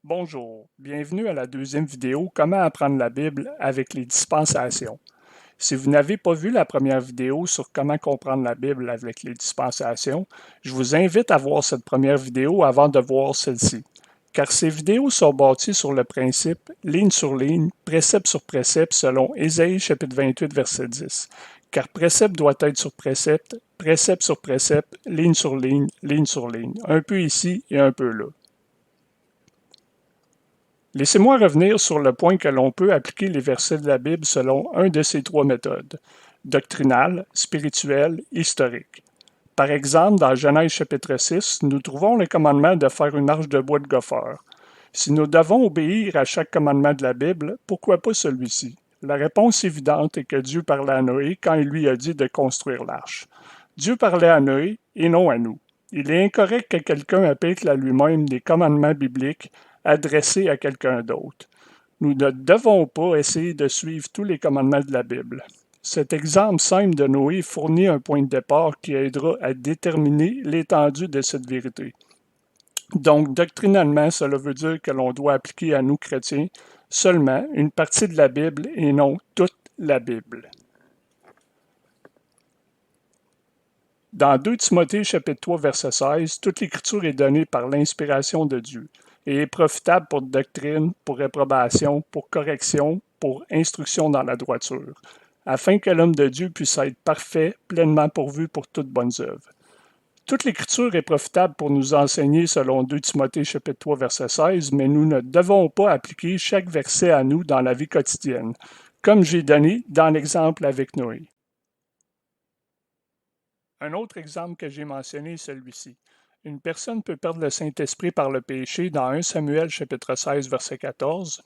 Bonjour, bienvenue à la deuxième vidéo Comment apprendre la Bible avec les dispensations. Si vous n'avez pas vu la première vidéo sur comment comprendre la Bible avec les dispensations, je vous invite à voir cette première vidéo avant de voir celle-ci, car ces vidéos sont bâties sur le principe ligne sur ligne, précepte sur précepte selon Ésaïe chapitre 28 verset 10, car précepte doit être sur précepte, précepte sur précepte, ligne sur ligne, un peu ici et un peu là. Laissez-moi revenir sur le point que l'on peut appliquer les versets de la Bible selon un de ces trois méthodes, doctrinale, spirituelle, historique. Par exemple, dans Genèse chapitre 6, nous trouvons le commandement de faire une arche de bois de gopher. Si nous devons obéir à chaque commandement de la Bible, pourquoi pas celui-ci? La réponse évidente est que Dieu parlait à Noé quand il lui a dit de construire l'arche. Dieu parlait à Noé et non à nous. Il est incorrect que quelqu'un applique à lui-même des commandements bibliques adressés à quelqu'un d'autre. Nous ne devons pas essayer de suivre tous les commandements de la Bible. Cet exemple simple de Noé fournit un point de départ qui aidera à déterminer l'étendue de cette vérité. Donc, doctrinalement, cela veut dire que l'on doit appliquer à nous chrétiens seulement une partie de la Bible et non toute la Bible. Dans 2 Timothée chapitre 3 verset 16, toute l'écriture est donnée par l'inspiration de Dieu et est profitable pour doctrine, pour réprobation, pour correction, pour instruction dans la droiture, afin que l'homme de Dieu puisse être parfait, pleinement pourvu pour toutes bonnes œuvres. Toute l'écriture est profitable pour nous enseigner selon 2 Timothée chapitre 3 verset 16, mais nous ne devons pas appliquer chaque verset à nous dans la vie quotidienne, comme j'ai donné dans l'exemple avec Noé. Un autre exemple que j'ai mentionné est celui-ci. Une personne peut perdre le Saint-Esprit par le péché dans 1 Samuel chapitre 16 verset 14.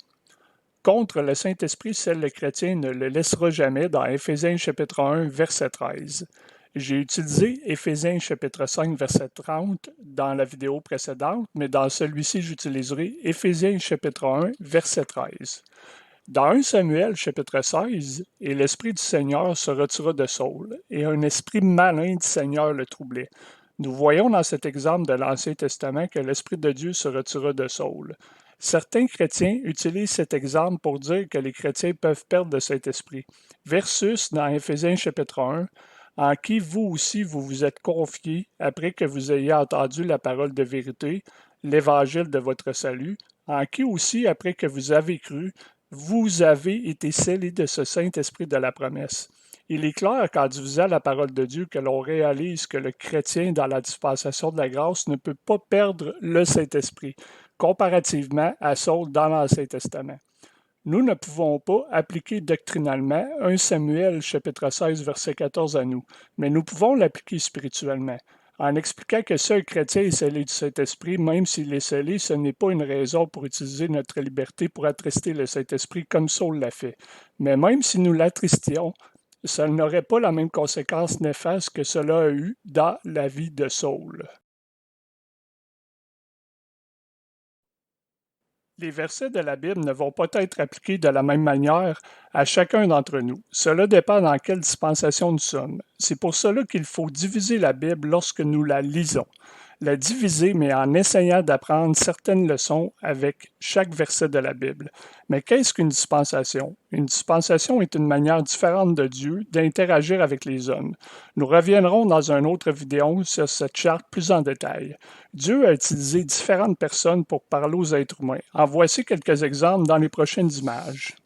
Contre le Saint-Esprit, seul le chrétien ne le laissera jamais dans Éphésiens chapitre 1 verset 13. J'ai utilisé Éphésiens chapitre 5 verset 30 dans la vidéo précédente, mais dans celui-ci j'utiliserai Éphésiens chapitre 1 verset 13. Dans 1 Samuel chapitre 16, « Et l'Esprit du Seigneur se retira de Saul, et un esprit malin du Seigneur le troublait. » Nous voyons dans cet exemple de l'Ancien Testament que l'Esprit de Dieu se retira de Saul. Certains chrétiens utilisent cet exemple pour dire que les chrétiens peuvent perdre cet esprit, versus dans Éphésiens chapitre 1, en qui vous aussi vous vous êtes confiés après que vous ayez entendu la parole de vérité, l'évangile de votre salut, en qui aussi après que vous avez cru, vous avez été scellés de ce Saint-Esprit de la promesse. Il est clair qu'en diffusant la parole de Dieu que l'on réalise que le chrétien dans la dispensation de la grâce ne peut pas perdre le Saint-Esprit, comparativement à Saul dans l'Ancien Testament. Nous ne pouvons pas appliquer doctrinalement 1 Samuel chapitre 16 verset 14 à nous, mais nous pouvons l'appliquer spirituellement. En expliquant que seul chrétien est scellé du Saint-Esprit, même s'il est scellé, ce n'est pas une raison pour utiliser notre liberté pour attrister le Saint-Esprit comme Saul l'a fait. Mais même si nous l'attristions, ça n'aurait pas la même conséquence néfaste que cela a eu dans la vie de Saul. Les versets de la Bible ne vont pas être appliqués de la même manière à chacun d'entre nous. Cela dépend dans quelle dispensation nous sommes. C'est pour cela qu'il faut diviser la Bible lorsque nous la lisons. La diviser, mais en essayant d'apprendre certaines leçons avec chaque verset de la Bible. Mais qu'est-ce qu'une dispensation? Une dispensation est une manière différente de Dieu d'interagir avec les hommes. Nous reviendrons dans une autre vidéo sur cette charte plus en détail. Dieu a utilisé différentes personnes pour parler aux êtres humains. En voici quelques exemples dans les prochaines images.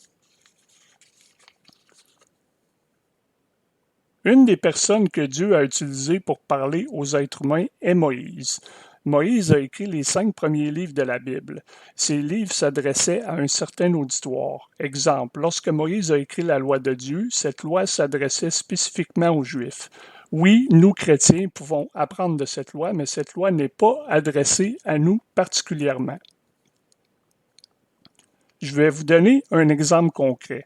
Une des personnes que Dieu a utilisées pour parler aux êtres humains est Moïse. Moïse a écrit les 5 premiers livres de la Bible. Ces livres s'adressaient à un certain auditoire. Exemple, lorsque Moïse a écrit la loi de Dieu, cette loi s'adressait spécifiquement aux Juifs. Oui, nous, chrétiens, pouvons apprendre de cette loi, mais cette loi n'est pas adressée à nous particulièrement. Je vais vous donner un exemple concret.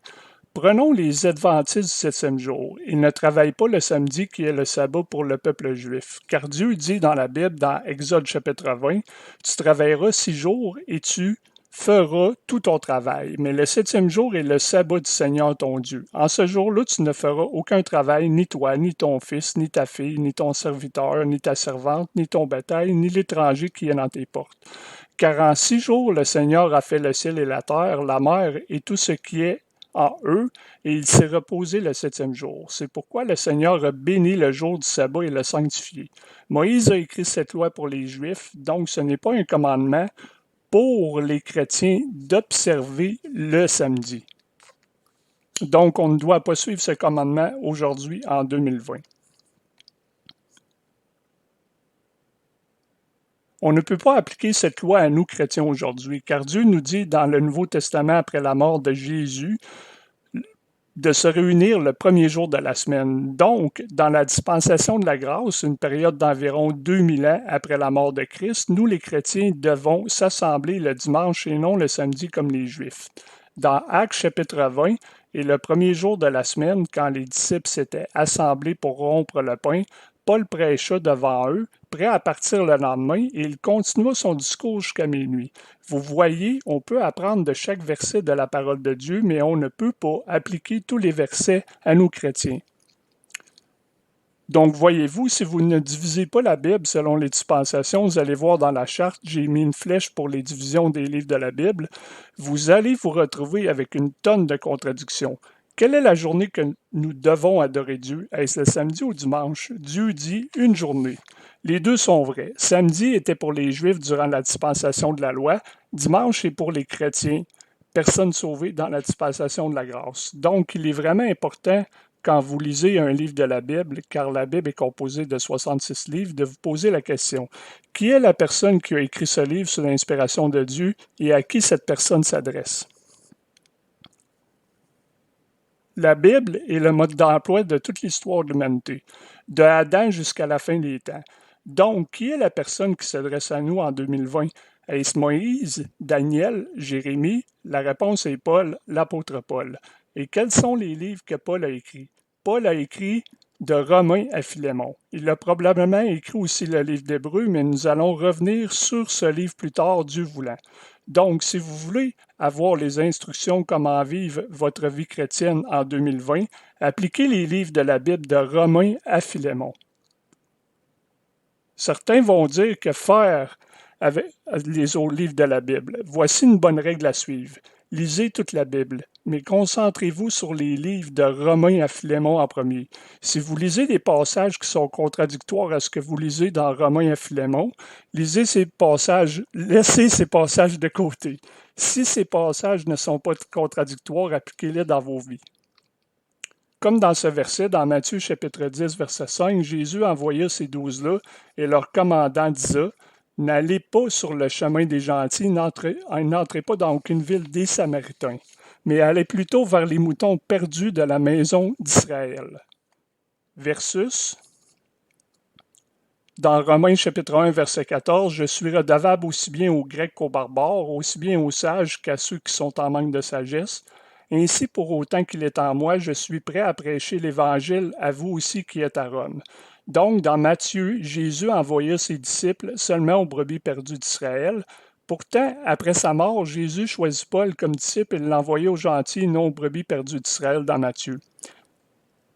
Prenons les Adventistes du 7e jour. Ils ne travaillent pas le samedi qui est le sabbat pour le peuple juif, car Dieu dit dans la Bible, dans Exode chapitre 20, « Tu travailleras 6 jours et tu feras tout ton travail. Mais le 7e jour est le sabbat du Seigneur ton Dieu. En ce jour-là, tu ne feras aucun travail, ni toi, ni ton fils, ni ta fille, ni ton serviteur, ni ta servante, ni ton bétail, ni l'étranger qui est dans tes portes. Car en 6 jours le Seigneur a fait le ciel et la terre, la mer et tout ce qui est en eux, et il s'est reposé le 7e jour. C'est pourquoi le Seigneur a béni le jour du sabbat et l'a sanctifié. Moïse a écrit cette loi pour les Juifs, donc ce n'est pas un commandement pour les chrétiens d'observer le samedi. Donc on ne doit pas suivre ce commandement aujourd'hui en 2020. On ne peut pas appliquer cette loi à nous chrétiens aujourd'hui, car Dieu nous dit dans le Nouveau Testament après la mort de Jésus de se réunir le premier jour de la semaine. Donc, dans la dispensation de la grâce, une période d'environ 2000 ans après la mort de Christ, nous les chrétiens devons s'assembler le dimanche et non le samedi comme les Juifs. Dans Actes chapitre 20, et le premier jour de la semaine, quand les disciples s'étaient assemblés pour rompre le pain, Paul prêcha devant eux, prêt à partir le lendemain, et il continua son discours jusqu'à minuit. Vous voyez, on peut apprendre de chaque verset de la parole de Dieu, mais on ne peut pas appliquer tous les versets à nous chrétiens. Donc, voyez-vous, si vous ne divisez pas la Bible selon les dispensations, vous allez voir dans la charte, j'ai mis une flèche pour les divisions des livres de la Bible, vous allez vous retrouver avec une tonne de contradictions. Quelle est la journée que nous devons adorer Dieu? Est-ce le samedi ou dimanche? Dieu dit une journée. Les deux sont vrais. Samedi était pour les Juifs durant la dispensation de la loi. Dimanche est pour les chrétiens, personnes sauvées dans la dispensation de la grâce. Donc, il est vraiment important quand vous lisez un livre de la Bible, car la Bible est composée de 66 livres, de vous poser la question, qui est la personne qui a écrit ce livre sous l'inspiration de Dieu et à qui cette personne s'adresse? La Bible est le mode d'emploi de toute l'histoire de l'humanité, de Adam jusqu'à la fin des temps. Donc, qui est la personne qui s'adresse à nous en 2020? Est-ce Moïse, Daniel, Jérémie? La réponse est Paul, l'apôtre Paul. Et quels sont les livres que Paul a écrits? Paul a écrit de Romains à Philémon. Il a probablement écrit aussi le livre d'Hébreux, mais nous allons revenir sur ce livre plus tard, Dieu voulant. Donc, si vous voulez avoir les instructions comment vivre votre vie chrétienne en 2020, appliquez les livres de la Bible de Romains à Philémon. Certains vont dire que faire avec les autres livres de la Bible. Voici une bonne règle à suivre. Lisez toute la Bible, mais concentrez-vous sur les livres de Romains à Philémon en premier. Si vous lisez des passages qui sont contradictoires à ce que vous lisez dans Romains à Philémon, lisez ces passages, laissez ces passages de côté. Si ces passages ne sont pas contradictoires, appliquez-les dans vos vies. Comme dans ce verset, dans Matthieu chapitre 10, verset 5, Jésus envoya ces 12-là et leur commandant disait, « N'allez pas sur le chemin des gentils, n'entrez pas dans aucune ville des Samaritains, mais allez plutôt vers les moutons perdus de la maison d'Israël. » Versus, dans Romains chapitre 1, verset 14, « Je suis redevable aussi bien aux Grecs qu'aux barbares, aussi bien aux sages qu'à ceux qui sont en manque de sagesse. Ainsi, pour autant qu'il est en moi, je suis prêt à prêcher l'Évangile à vous aussi qui êtes à Rome. » Donc, dans Matthieu, Jésus envoya ses disciples seulement aux brebis perdues d'Israël. Pourtant, après sa mort, Jésus choisit Paul comme disciple et l'envoya aux gentils, non aux brebis perdues d'Israël dans Matthieu.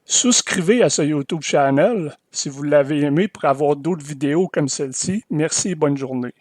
Souscrivez à ce YouTube channel si vous l'avez aimé pour avoir d'autres vidéos comme celle-ci. Merci et bonne journée.